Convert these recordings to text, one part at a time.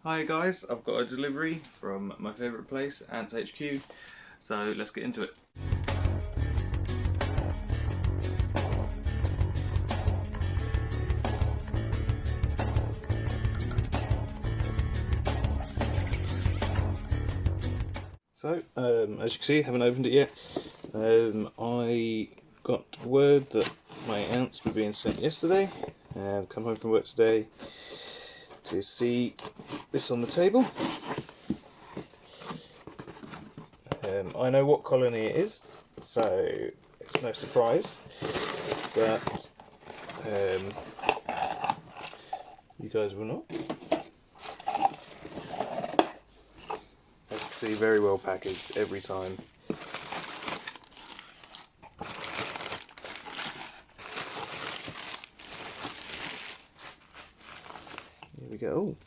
Hi guys, I've got a delivery from my favourite place, Ants HQ, so let's get into it. So, as you can see, I haven't opened it yet. I got word that my ants were being sent yesterday. I've come home from work today to see this on the table. I know what colony it is, so it's no surprise, but you guys will not. As you can see, very well packaged every time. Here we go.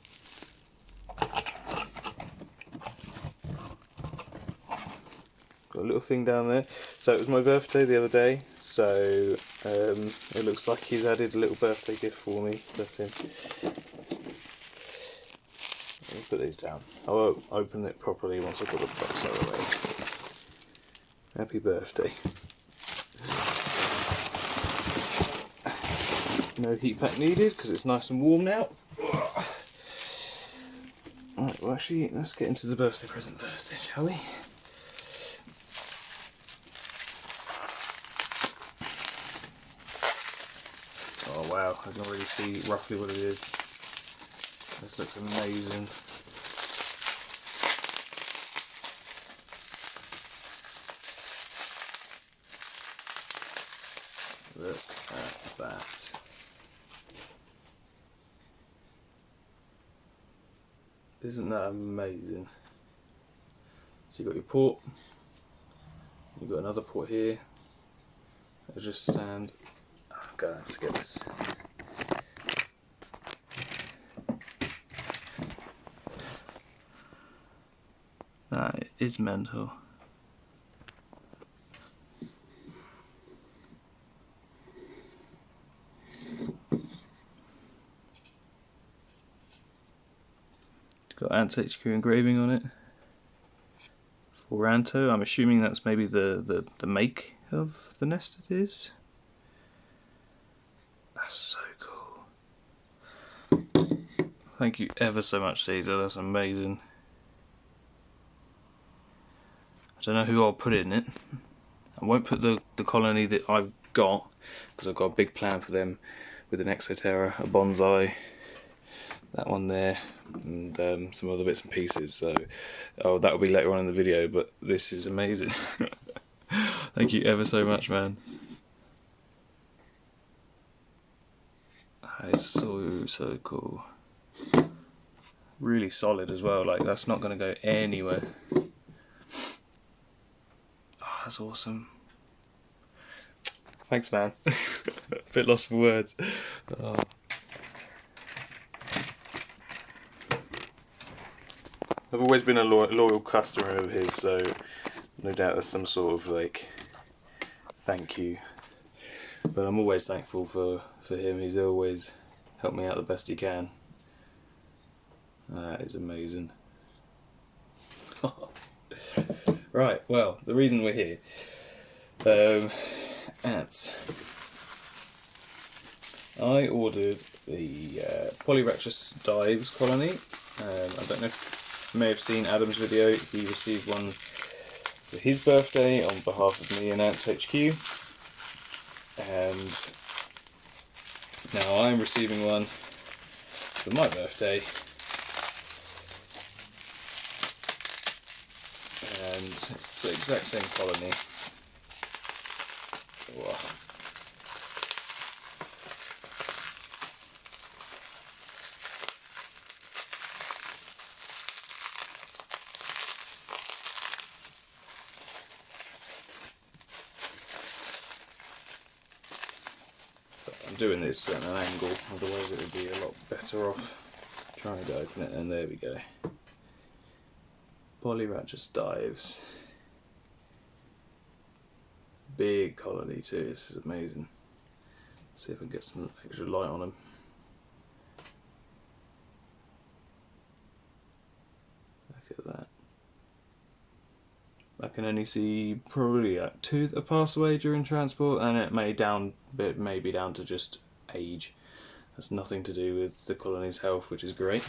Got a little thing down there. So it was my birthday the other day, so it looks like he's added a little birthday gift for me. Bless him. Let me put these down. I'll open it properly once I've got the box out of the way. Happy birthday. No heat pack needed because it's nice and warm now. Right, well actually, let's get into the birthday present first then, shall we? Oh wow, I can already see roughly what it is. This looks amazing. Look at that. Isn't that amazing? So you've got your port, you've got another port here. It'll just stand. I'm going to have to get this. That is mental. It's got Ants HQ engraving on it. For Ranto, I'm assuming that's maybe the make of the nest it is. That's so cool. Thank you ever so much, Caesar, that's amazing. I don't know who I'll put in it. I won't put the colony that I've got, because I've got a big plan for them with an Exoterra, a bonsai, that one there, and some other bits and pieces. So that'll be later on in the video, but this is amazing. Thank you ever so much, man. That is so cool. Really solid as well, like that's not going to go anywhere. Oh, that's awesome. Thanks, man. A bit lost for words. Oh. I've always been a loyal customer of his, so no doubt there's some sort of like thank you. But I'm always thankful for him. He's always helped me out the best he can. That is amazing. Right, well, the reason we're here, ants. I ordered the polyrachus dives colony. I don't know if you may have seen Adam's video. He received one for his birthday on behalf of me and Ants HQ, and now I'm receiving one for my birthday, and it's the exact same colony. Whoa. I'm doing this at an angle, otherwise it would be a lot better off trying to open it, and there we go. Polyrachus dives. Big colony too, this is amazing. See if I can get some extra light on them. can only see probably 2 that have passed away during transport, and it may be down to just age. That's nothing to do with the colony's health, which is great.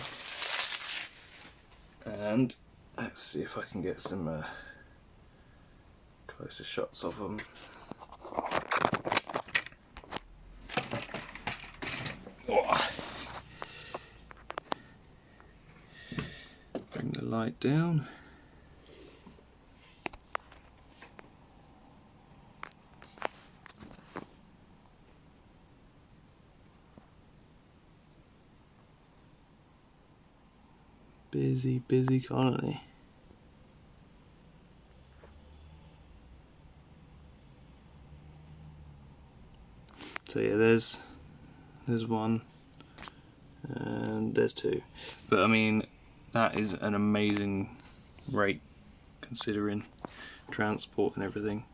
And let's see if I can get some closer shots of them. Oh. Bring the light down. Busy colony. So yeah, there's one, and there's 2. But I mean, that is an amazing rate considering transport and everything.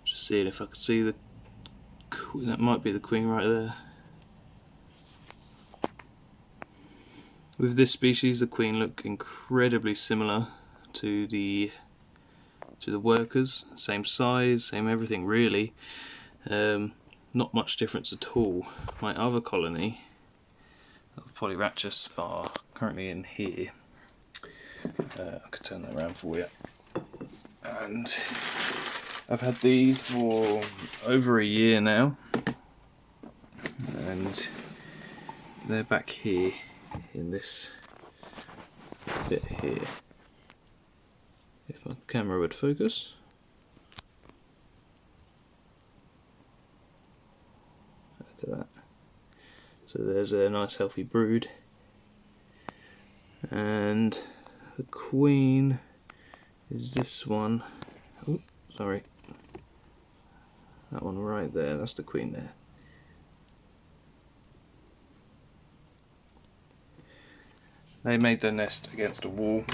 Just seeing if I could see that might be the queen right there. With this species, the queen look incredibly similar to the workers. Same size, same everything really. Not much difference at all. My other colony of polyrachus are currently in here. I could turn that around for you. And I've had these for over a year now, and they're back here in this bit here. If my camera would focus. Look at that. So there's a nice healthy brood, and the queen is this one. Oh, sorry. That one right there, that's the queen there. They made their nest against a wall,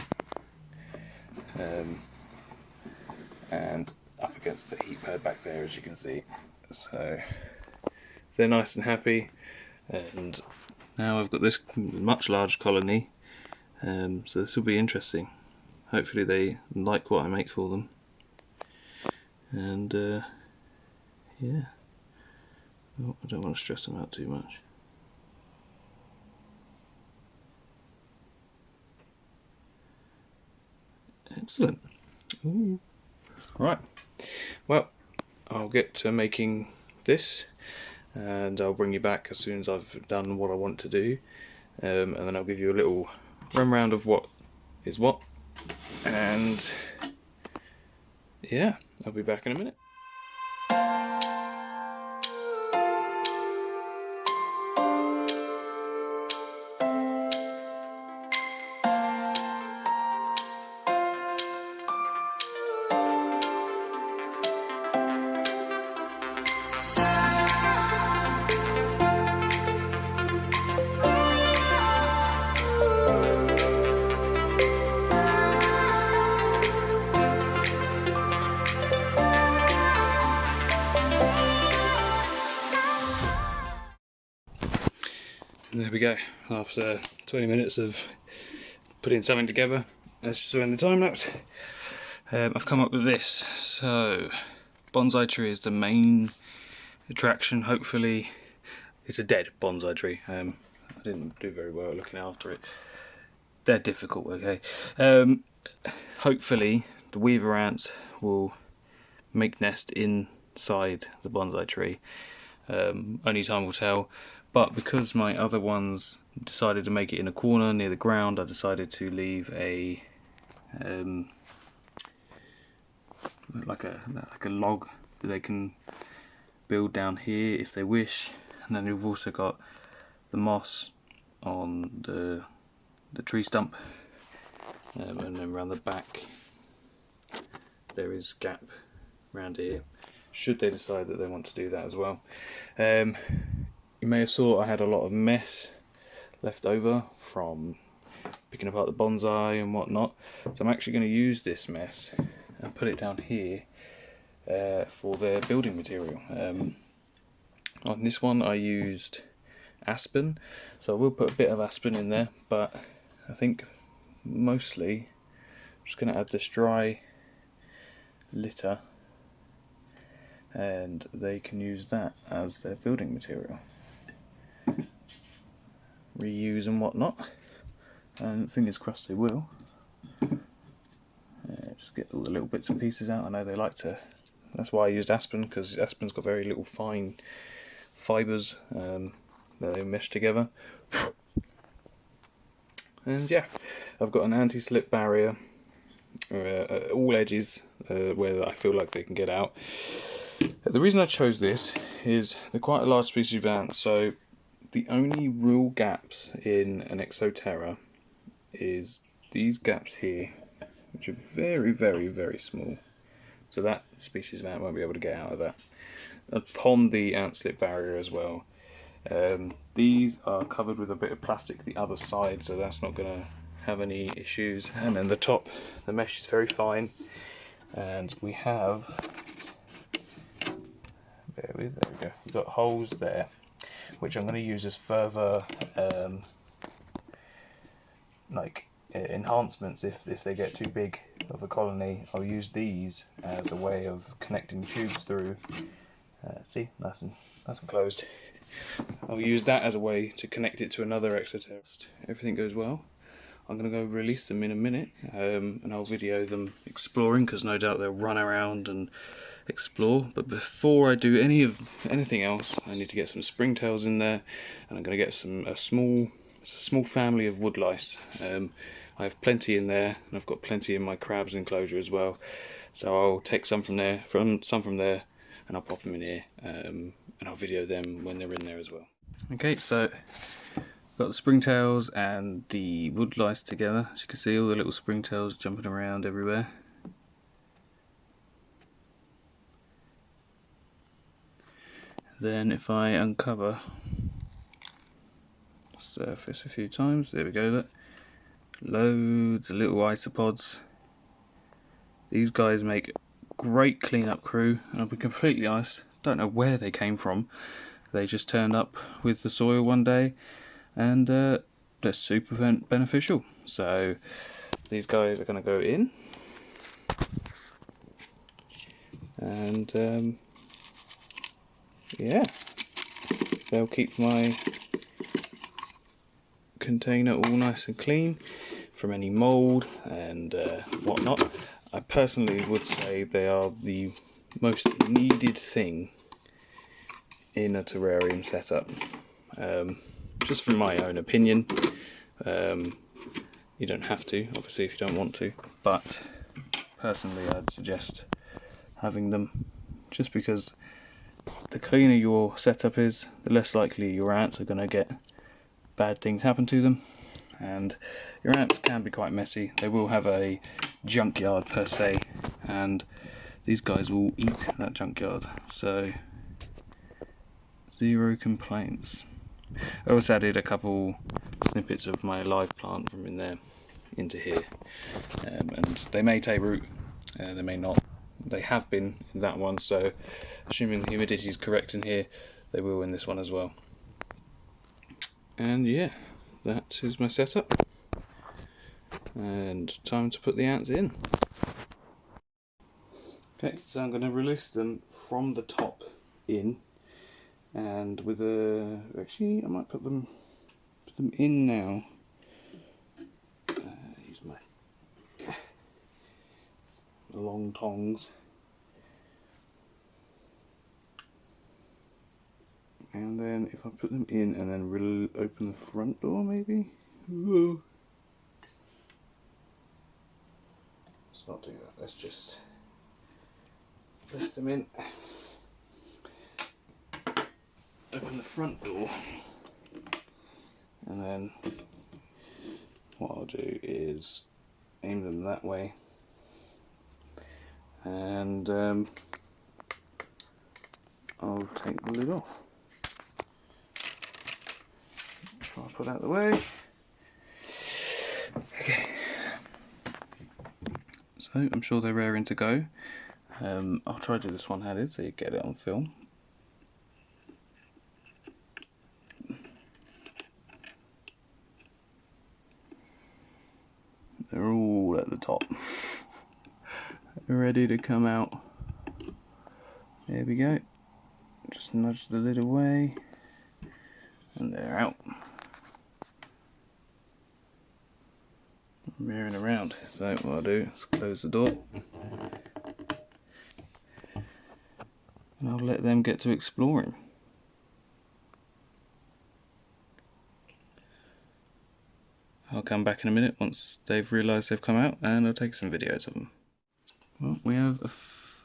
and up against the heat pad back there, as you can see. So they're nice and happy, and now I've got this much larger colony, so this will be interesting. Hopefully they like what I make for them, and yeah, oh, I don't want to stress them out too much. Excellent. Ooh. Right, well, I'll get to making this, and I'll bring you back as soon as I've done what I want to do, and then I'll give you a little run round of what is what, and yeah, I'll be back in a minute. There we go, after 20 minutes of putting something together, as you saw in the time lapse, I've come up with this. So, bonsai tree is the main attraction, hopefully. It's a dead bonsai tree. I didn't do very well looking after it. They're difficult, okay. Hopefully the weaver ants will make nest inside the bonsai tree. Only time will tell. But because my other ones decided to make it in a corner near the ground, I decided to leave a like a log that they can build down here if they wish. And then we've also got the moss on the tree stump, and then around the back there is gap around here, should they decide that they want to do that as well. You may have saw I had a lot of mess left over from picking apart the bonsai and whatnot, so I'm actually going to use this mess and put it down here for their building material. On this one I used aspen, so I will put a bit of aspen in there, but I think mostly I'm just going to add this dry litter, and they can use that as their building material, reuse and whatnot, and fingers crossed they will. Just get all the little bits and pieces out. I know they like to, that's why I used aspen, because aspen's got very little fine fibres that they mesh together. And yeah, I've got an anti-slip barrier at all edges where I feel like they can get out. The reason I chose this is they're quite a large species of ant, so the only real gaps in an Exoterra is these gaps here, which are very, very, very small. So that species of ant won't be able to get out of that. Upon the ant slip barrier as well. These are covered with a bit of plastic the other side, so that's not going to have any issues. And then the top, the mesh is very fine. And we have, there we go, we've got holes there, which I'm going to use as further enhancements if they get too big of a colony. I'll use these as a way of connecting tubes through. See, nice and closed. I'll use that as a way to connect it to another Exoterra. Everything goes well, I'm going to go release them in a minute, and I'll video them exploring, because no doubt they'll run around and explore. But before I do anything else, I need to get some springtails in there, and I'm going to get a small family of woodlice. I have plenty in there, and I've got plenty in my crabs enclosure as well. So I'll take some from there, and I'll pop them in here, and I'll video them when they're in there as well. Okay, so got the springtails and the woodlice together. As you can see, all the little springtails jumping around everywhere. Then if I uncover the surface a few times, there we go, look. Loads of little isopods. These guys make great cleanup crew, and I'll be completely honest, don't know where they came from. They just turned up with the soil one day, and they're super beneficial. So these guys are going to go in, and yeah, they'll keep my container all nice and clean from any mould and whatnot. I personally would say they are the most needed thing in a terrarium setup, just from my own opinion. You don't have to, obviously, if you don't want to, but personally I'd suggest having them, just because the cleaner your setup is, the less likely your ants are going to get bad things happen to them. And your ants can be quite messy. They will have a junkyard per se, and these guys will eat that junkyard, so zero complaints. I also added a couple snippets of my live plant from in there into here, and they may take root, they may not. They have been in that one, so assuming the humidity is correct in here, they will in this one as well. And yeah, that is my setup, and time to put the ants in. Okay, so I'm going to release them from the top in, and with actually I might put them in now. Use my long tongs, and then if I put them in and then open the front door, maybe. Whoa. Let's not do that. Let's just place them in. Open the front door, and then what I'll do is aim them that way, and I'll take the lid off. Try to put that out of the way. Okay. So I'm sure they're raring to go. I'll try to do this one-handed so you get it on film. top. Ready to come out. There we go. Just nudge the lid away and they're out. Rearing around. So what I'll do is close the door and I'll let them get to exploring. I'll come back in a minute once they've realised they've come out and I'll take some videos of them. Well, we have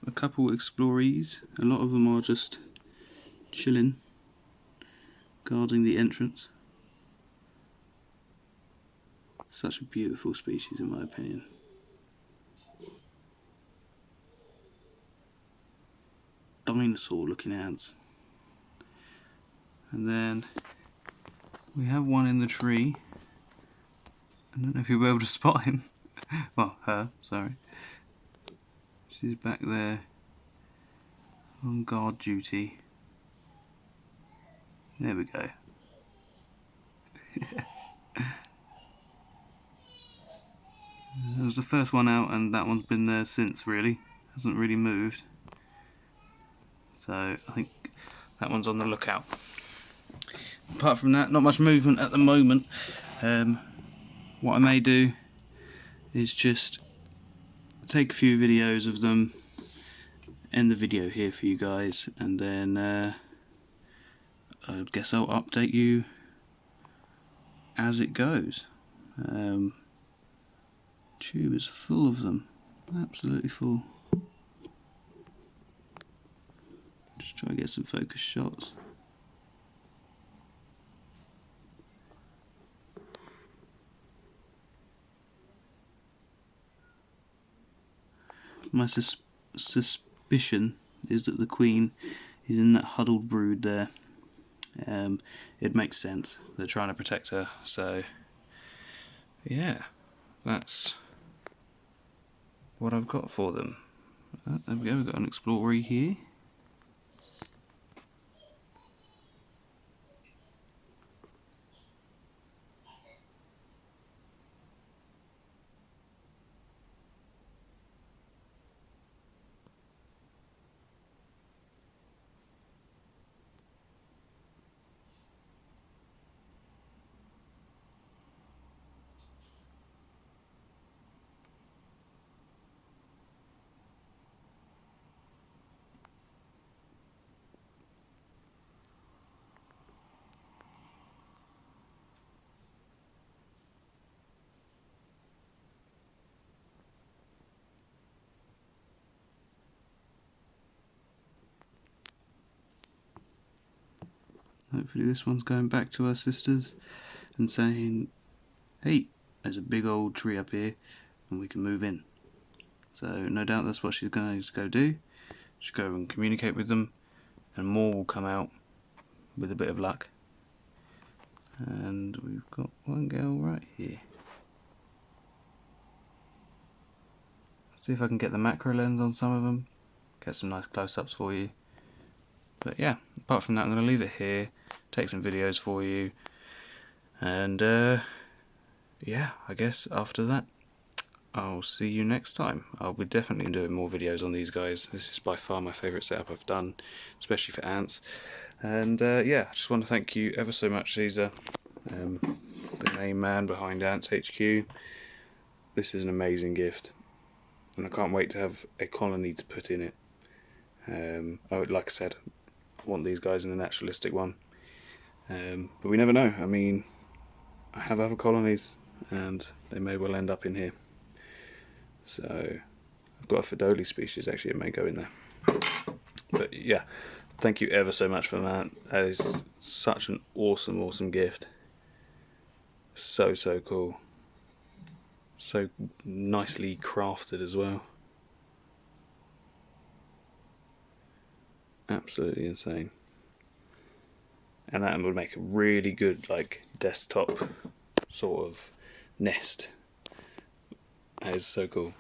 a couple explorees. A lot of them are just chilling, guarding the entrance. Such a beautiful species in my opinion. Dinosaur looking ants. And then we have one in the tree. I don't know if you'll be able to spot him. Well, her, sorry. She's back there on guard duty. There we go. That was the first one out and that one's been there since really. Hasn't really moved. So I think that one's on the lookout. Apart from that, not much movement at the moment. What I may do is just take a few videos of them, end the video here for you guys, and then I guess I'll update you as it goes. Tube is full of them, absolutely full. Just try to get some focus shots. My suspicion is that the queen is in that huddled brood there. It makes sense. They're trying to protect her, so yeah, that's what I've got for them. There we go, we've got an explorer here. Hopefully this one's going back to her sisters and saying, hey, there's a big old tree up here and we can move in. So no doubt that's what she's going to go do. She'll go and communicate with them and more will come out with a bit of luck. And we've got one girl right here. See if I can get the macro lens on some of them, get some nice close-ups for you. But yeah, apart from that I'm going to leave it here, take some videos for you, and yeah, I guess after that I'll see you next time. I'll be definitely doing more videos on these guys. This is by far my favourite setup I've done, especially for ants. And yeah, I just want to thank you ever so much, Caesar, the main man behind Ants HQ. This is an amazing gift and I can't wait to have a colony to put in it. I would, like I said, want these guys in a naturalistic one, but we never know. I mean, I have other colonies and they may well end up in here. So I've got a Fidoli species actually, it may go in there. But yeah, thank you ever so much for that. That is such an awesome gift. So cool, so nicely crafted as well. Absolutely insane. And that would make a really good like desktop sort of nest. That is so cool.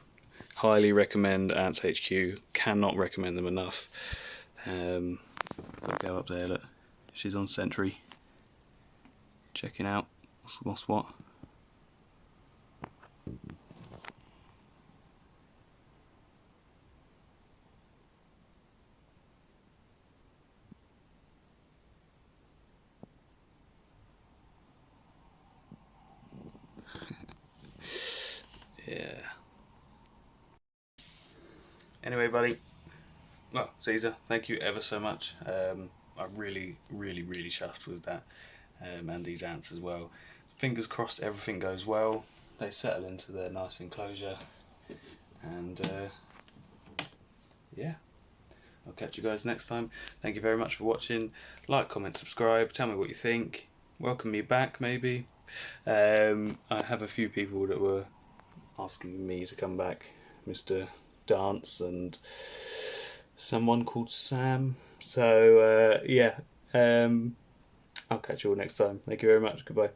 Highly recommend Ants HQ. Cannot recommend them enough. I'll go up there, look. She's on sentry. Checking out what's what. Yeah. Anyway, buddy. Well, Caesar, thank you ever so much. I'm really, really, really chuffed with that, and these ants as well. Fingers crossed everything goes well. They settle into their nice enclosure, and yeah, I'll catch you guys next time. Thank you very much for watching. Like, comment, subscribe. Tell me what you think. Welcome me back, maybe. I have a few people that were asking me to come back, Mr. Dance and someone called Sam. So yeah, I'll catch you all next time. Thank you very much. Goodbye.